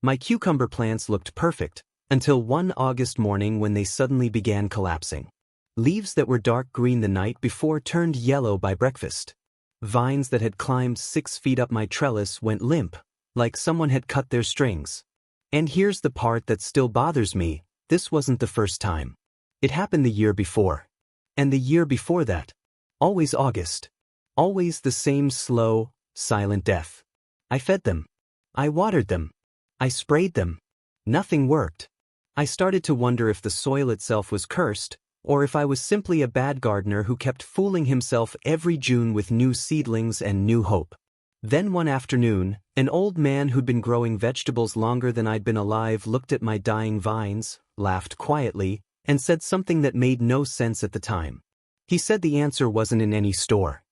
My cucumber plants looked perfect, until one August morning when they suddenly began collapsing. Leaves that were dark green the night before turned yellow by breakfast. Vines that had climbed 6 feet up my trellis went limp, like someone had cut their strings. And here's the part that still bothers me, this wasn't the first time. It happened the year before. And the year before that. Always August. Always the same slow, silent death. I fed them. I watered them. I sprayed them. Nothing worked. I started to wonder if the soil itself was cursed, or if I was simply a bad gardener who kept fooling himself every June with new seedlings and new hope. Then one afternoon, an old man who'd been growing vegetables longer than I'd been alive looked at my dying vines, laughed quietly, and said something that made no sense at the time. He said the answer wasn't in any store.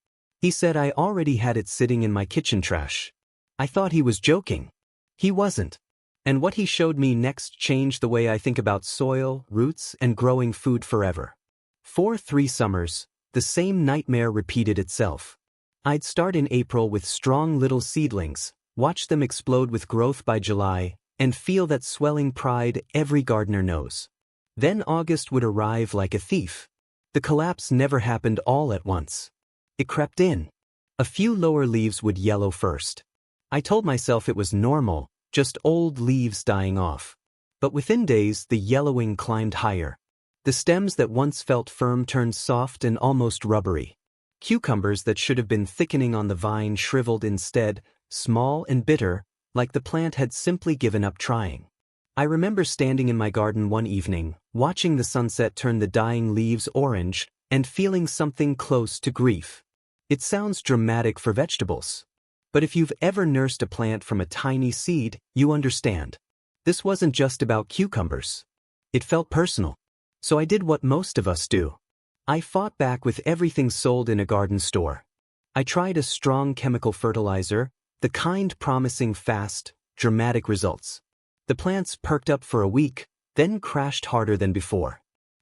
He said I already had it sitting in my kitchen trash. I thought he was joking. He wasn't. And what he showed me next changed the way I think about soil, roots, and growing food forever. For 3 summers, the same nightmare repeated itself. I'd start in April with strong little seedlings, watch them explode with growth by July, and feel that swelling pride every gardener knows. Then August would arrive like a thief. The collapse never happened all at once. It crept in. A few lower leaves would yellow first. I told myself it was normal, just old leaves dying off. But within days the yellowing climbed higher. The stems that once felt firm turned soft and almost rubbery. Cucumbers that should have been thickening on the vine shriveled instead, small and bitter, like the plant had simply given up trying. I remember standing in my garden one evening, watching the sunset turn the dying leaves orange, and feeling something close to grief. It sounds dramatic for vegetables. But if you've ever nursed a plant from a tiny seed, you understand. This wasn't just about cucumbers. It felt personal. So I did what most of us do. I fought back with everything sold in a garden store. I tried a strong chemical fertilizer, the kind promising fast, dramatic results. The plants perked up for a week, then crashed harder than before.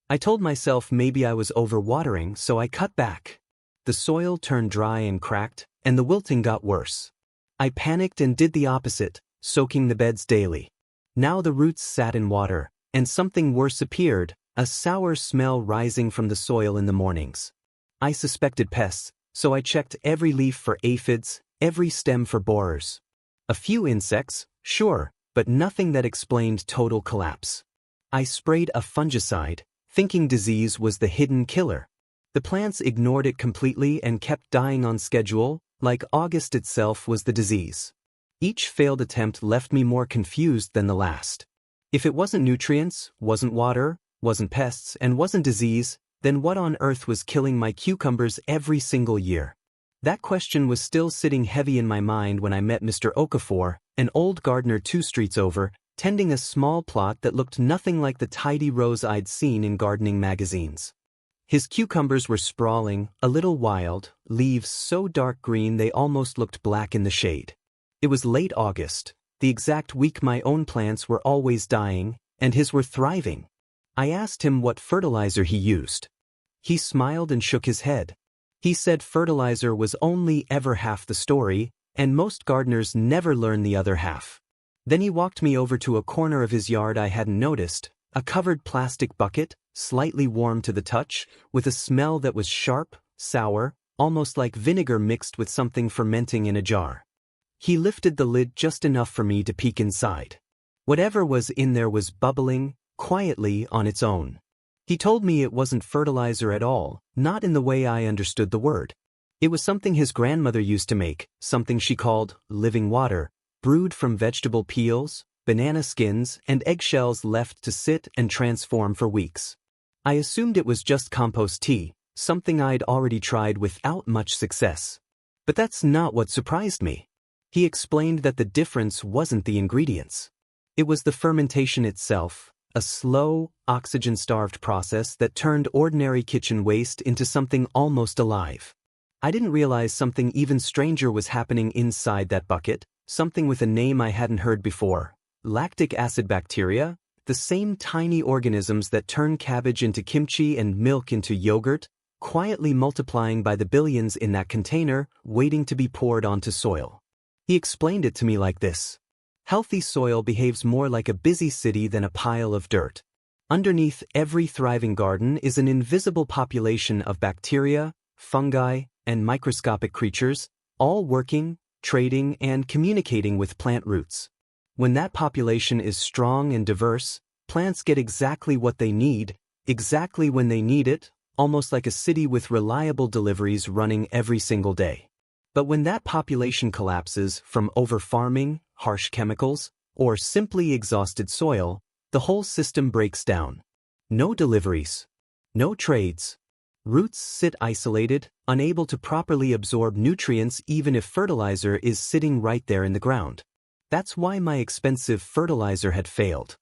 I told myself maybe I was overwatering, so I cut back. The soil turned dry and cracked, and the wilting got worse. I panicked and did the opposite, soaking the beds daily. Now the roots sat in water, and something worse appeared, a sour smell rising from the soil in the mornings. I suspected pests, so I checked every leaf for aphids, every stem for borers. A few insects, sure, but nothing that explained total collapse. I sprayed a fungicide, thinking disease was the hidden killer. The plants ignored it completely and kept dying on schedule, like August itself was the disease. Each failed attempt left me more confused than the last. If it wasn't nutrients, wasn't water, wasn't pests, and wasn't disease, then what on earth was killing my cucumbers every single year? That question was still sitting heavy in my mind when I met Mr. Okafor, an old gardener 2 streets over, tending a small plot that looked nothing like the tidy rows I'd seen in gardening magazines. His cucumbers were sprawling, a little wild, leaves so dark green they almost looked black in the shade. It was late August, the exact week my own plants were always dying, and his were thriving. I asked him what fertilizer he used. He smiled and shook his head. He said fertilizer was only ever half the story, and most gardeners never learn the other half. Then he walked me over to a corner of his yard I hadn't noticed, a covered plastic bucket, slightly warm to the touch, with a smell that was sharp, sour, almost like vinegar mixed with something fermenting in a jar. He lifted the lid just enough for me to peek inside. Whatever was in there was bubbling, quietly on its own. He told me it wasn't fertilizer at all, not in the way I understood the word. It was something his grandmother used to make, something she called living water, brewed from vegetable peels, banana skins, and eggshells left to sit and transform for weeks. I assumed it was just compost tea, something I'd already tried without much success. But that's not what surprised me. He explained that the difference wasn't the ingredients. It was the fermentation itself, a slow, oxygen-starved process that turned ordinary kitchen waste into something almost alive. I didn't realize something even stranger was happening inside that bucket, something with a name I hadn't heard before. Lactic acid bacteria, the same tiny organisms that turn cabbage into kimchi and milk into yogurt, quietly multiplying by the billions in that container, waiting to be poured onto soil. He explained it to me like this. Healthy soil behaves more like a busy city than a pile of dirt. Underneath every thriving garden is an invisible population of bacteria, fungi, and microscopic creatures, all working, trading, and communicating with plant roots. When that population is strong and diverse, plants get exactly what they need, exactly when they need it, almost like a city with reliable deliveries running every single day. But when that population collapses from over-farming, harsh chemicals, or simply exhausted soil, the whole system breaks down. No deliveries. No trades. Roots sit isolated, unable to properly absorb nutrients even if fertilizer is sitting right there in the ground. That's why my expensive fertilizer had failed.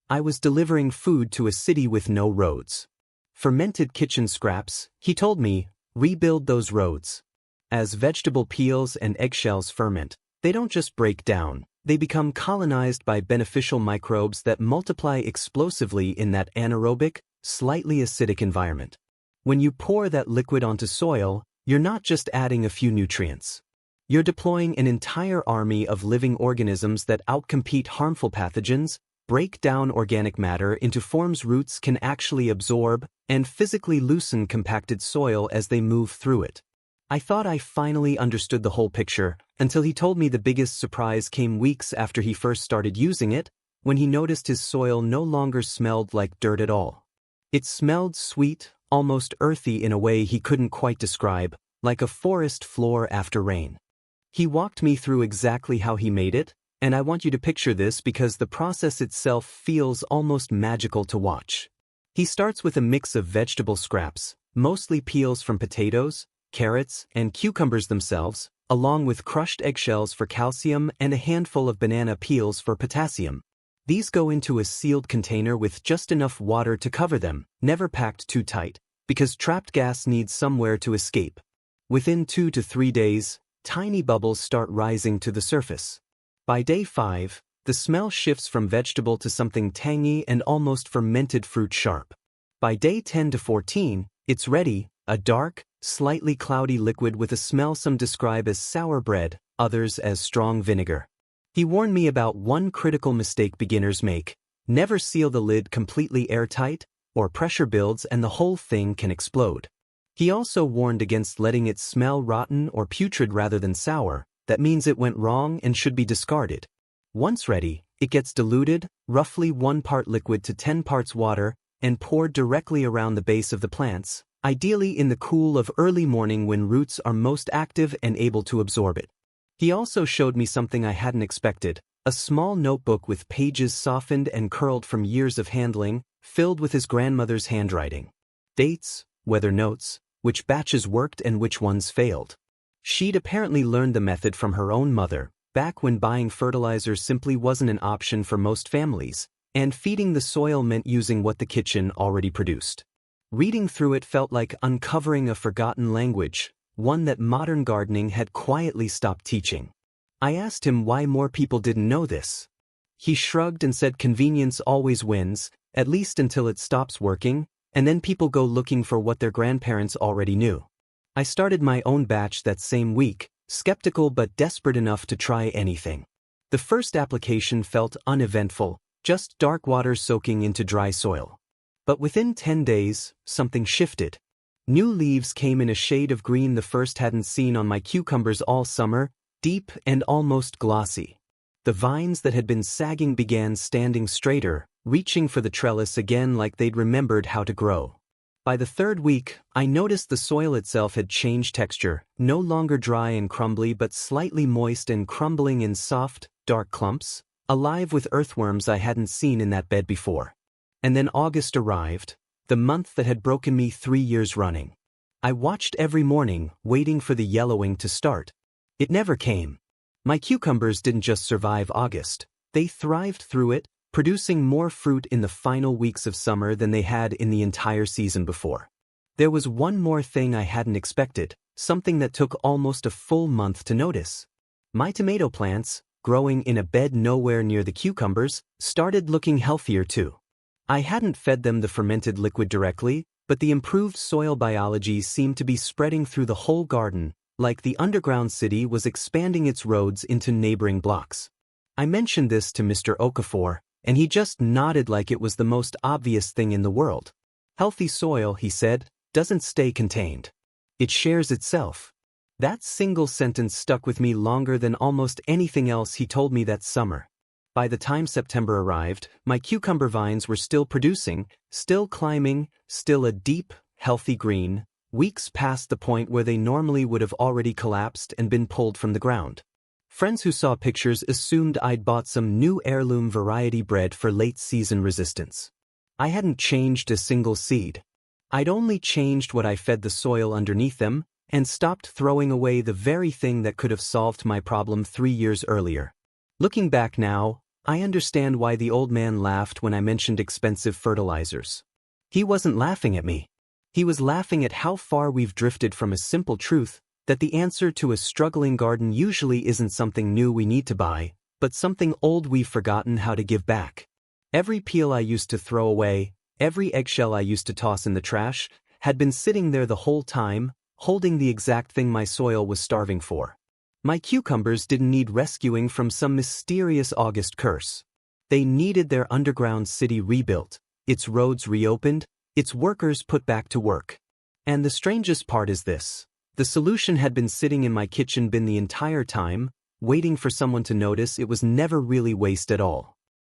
I was delivering food to a city with no roads. Fermented kitchen scraps, he told me, rebuild those roads. As vegetable peels and eggshells ferment, they don't just break down, they become colonized by beneficial microbes that multiply explosively in that anaerobic, slightly acidic environment. When you pour that liquid onto soil, you're not just adding a few nutrients. You're deploying an entire army of living organisms that outcompete harmful pathogens, break down organic matter into forms roots can actually absorb, and physically loosen compacted soil as they move through it. I thought I finally understood the whole picture, until he told me the biggest surprise came weeks after he first started using it, when he noticed his soil no longer smelled like dirt at all. It smelled sweet, almost earthy in a way he couldn't quite describe, like a forest floor after rain. He walked me through exactly how he made it, and I want you to picture this because the process itself feels almost magical to watch. He starts with a mix of vegetable scraps, mostly peels from potatoes, carrots, and cucumbers themselves, along with crushed eggshells for calcium and a handful of banana peels for potassium. These go into a sealed container with just enough water to cover them, never packed too tight, because trapped gas needs somewhere to escape. Within 2 to 3 days, tiny bubbles start rising to the surface. By day 5, the smell shifts from vegetable to something tangy and almost fermented fruit sharp. By day 10 to 14, it's ready, a dark, slightly cloudy liquid with a smell some describe as sour bread, others as strong vinegar. He warned me about one critical mistake beginners make: never seal the lid completely airtight, or pressure builds and the whole thing can explode. He also warned against letting it smell rotten or putrid rather than sour. That means it went wrong and should be discarded. Once ready, it gets diluted, roughly 1 part liquid to 10 parts water, and poured directly around the base of the plants, ideally in the cool of early morning when roots are most active and able to absorb it. He also showed me something I hadn't expected: a small notebook with pages softened and curled from years of handling, filled with his grandmother's handwriting. Dates, weather notes, which batches worked and which ones failed. She'd apparently learned the method from her own mother, back when buying fertilizer simply wasn't an option for most families, and feeding the soil meant using what the kitchen already produced. Reading through it felt like uncovering a forgotten language, one that modern gardening had quietly stopped teaching. I asked him why more people didn't know this. He shrugged and said convenience always wins, at least until it stops working, and then people go looking for what their grandparents already knew. I started my own batch that same week, skeptical but desperate enough to try anything. The first application felt uneventful, just dark water soaking into dry soil. But within 10 days, something shifted. New leaves came in a shade of green the first hadn't seen on my cucumbers all summer, deep and almost glossy. The vines that had been sagging began standing straighter, reaching for the trellis again like they'd remembered how to grow. By the 3rd week, I noticed the soil itself had changed texture, no longer dry and crumbly but slightly moist and crumbling in soft, dark clumps, alive with earthworms I hadn't seen in that bed before. And then August arrived, the month that had broken me 3 years running. I watched every morning, waiting for the yellowing to start. It never came. My cucumbers didn't just survive August, they thrived through it, producing more fruit in the final weeks of summer than they had in the entire season before. There was one more thing I hadn't expected, something that took almost a full month to notice. My tomato plants, growing in a bed nowhere near the cucumbers, started looking healthier too. I hadn't fed them the fermented liquid directly, but the improved soil biology seemed to be spreading through the whole garden, like the underground city was expanding its roads into neighboring blocks. I mentioned this to Mr. Okafor, and he just nodded like it was the most obvious thing in the world. Healthy soil, he said, doesn't stay contained. It shares itself. That single sentence stuck with me longer than almost anything else he told me that summer. By the time September arrived, my cucumber vines were still producing, still climbing, still a deep, healthy green, weeks past the point where they normally would have already collapsed and been pulled from the ground. Friends who saw pictures assumed I'd bought some new heirloom variety bred for late-season resistance. I hadn't changed a single seed. I'd only changed what I fed the soil underneath them, and stopped throwing away the very thing that could have solved my problem 3 years earlier. Looking back now, I understand why the old man laughed when I mentioned expensive fertilizers. He wasn't laughing at me. He was laughing at how far we've drifted from a simple truth, that the answer to a struggling garden usually isn't something new we need to buy, but something old we've forgotten how to give back. Every peel I used to throw away, every eggshell I used to toss in the trash, had been sitting there the whole time, holding the exact thing my soil was starving for. My cucumbers didn't need rescuing from some mysterious August curse. They needed their underground city rebuilt, its roads reopened, its workers put back to work. And the strangest part is this. The solution had been sitting in my kitchen bin the entire time, waiting for someone to notice. It was never really waste at all.